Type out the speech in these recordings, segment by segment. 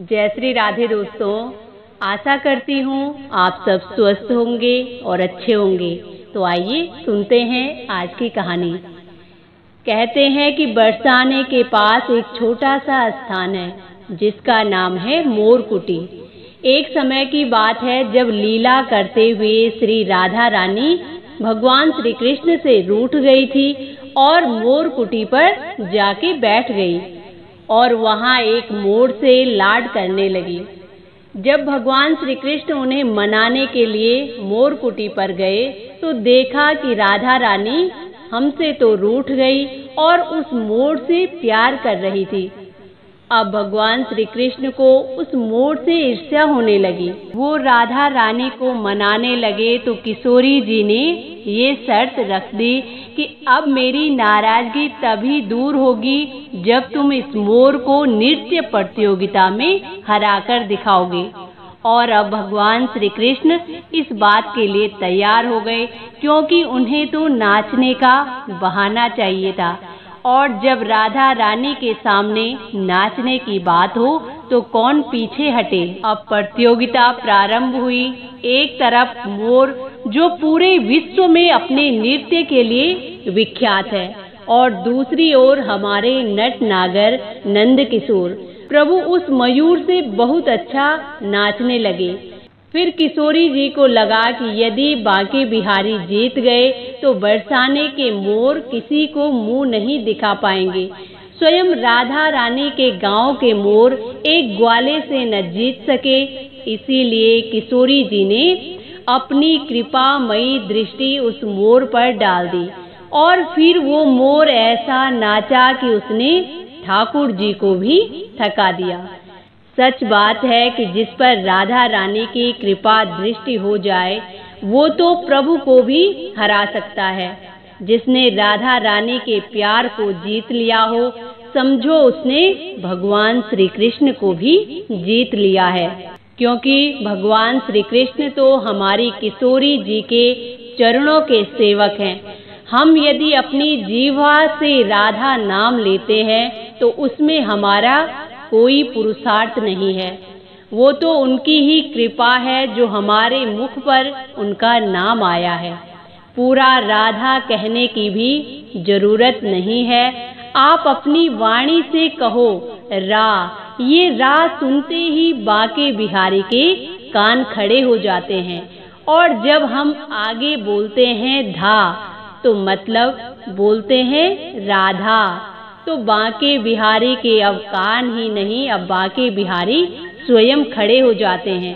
जय श्री राधे दोस्तों, आशा करती हूँ आप सब स्वस्थ होंगे और अच्छे होंगे। तो आइए सुनते हैं आज की कहानी। कहते हैं कि बरसाने के पास एक छोटा सा स्थान है जिसका नाम है मोरकुटी। एक समय की बात है जब लीला करते हुए श्री राधा रानी भगवान श्री कृष्ण से रूठ गई थी और मोरकुटी पर जाके बैठ गई और वहाँ एक मोर से लाड करने लगी। जब भगवान श्री कृष्ण उन्हें मनाने के लिए मोरकुटी पर गए तो देखा कि राधा रानी हमसे तो रूठ गई और उस मोर से प्यार कर रही थी। अब भगवान श्री कृष्ण को उस मोर से ईर्ष्या होने लगी। वो राधा रानी को मनाने लगे तो किशोरी जी ने ये शर्त रख दी कि अब मेरी नाराजगी तभी दूर होगी जब तुम इस मोर को नृत्य प्रतियोगिता में हराकर दिखाओगे। और अब भगवान श्री कृष्ण इस बात के लिए तैयार हो गए क्योंकि उन्हें तो नाचने का बहाना चाहिए था। और जब राधा रानी के सामने नाचने की बात हो तो कौन पीछे हटे। अब प्रतियोगिता प्रारंभ हुई। एक तरफ मोर जो पूरे विश्व में अपने नृत्य के लिए विख्यात है और दूसरी ओर हमारे नट नागर नंद किशोर प्रभु उस मयूर से बहुत अच्छा नाचने लगे। फिर किशोरी जी को लगा कि यदि बांके बिहारी जीत गए तो बरसाने के मोर किसी को मुंह नहीं दिखा पाएंगे। स्वयं राधा रानी के गांव के मोर एक ग्वाले से न जीत सके। इसीलिए किशोरी जी ने अपनी कृपामयी दृष्टि उस मोर पर डाल दी और फिर वो मोर ऐसा नाचा कि उसने ठाकुर जी को भी थका दिया। सच बात है कि जिस पर राधा रानी की कृपा दृष्टि हो जाए वो तो प्रभु को भी हरा सकता है। जिसने राधा रानी के प्यार को जीत लिया हो समझो उसने भगवान श्री कृष्ण को भी जीत लिया है। क्योंकि भगवान श्री कृष्ण तो हमारी किशोरी जी के चरणों के सेवक हैं। हम यदि अपनी जीवा से राधा नाम लेते हैं तो उसमें हमारा कोई पुरुषार्थ नहीं है। वो तो उनकी ही कृपा है जो हमारे मुख पर उनका नाम आया है। पूरा राधा कहने की भी जरूरत नहीं है। आप अपनी वाणी से कहो रा। ये रा सुनते ही बांके बिहारी के कान खड़े हो जाते हैं। और जब हम आगे बोलते हैं धा तो मतलब बोलते हैं राधा। तो बांके बिहारी के अब कान ही नहीं, अब बांके बिहारी स्वयं खड़े हो जाते हैं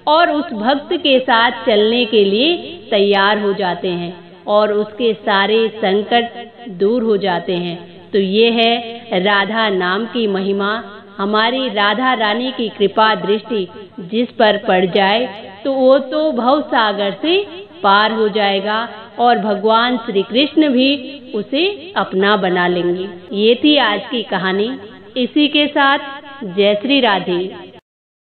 और उस भक्त के साथ चलने के लिए तैयार हो जाते हैं और उसके सारे संकट दूर हो जाते हैं। तो ये है राधा नाम की महिमा। हमारी राधा रानी की कृपा दृष्टि जिस पर पड़ जाए तो वो तो भव सागर से पार हो जाएगा और भगवान श्री कृष्ण भी उसे अपना बना लेंगे। ये थी आज की कहानी। इसी के साथ जय श्री राधे।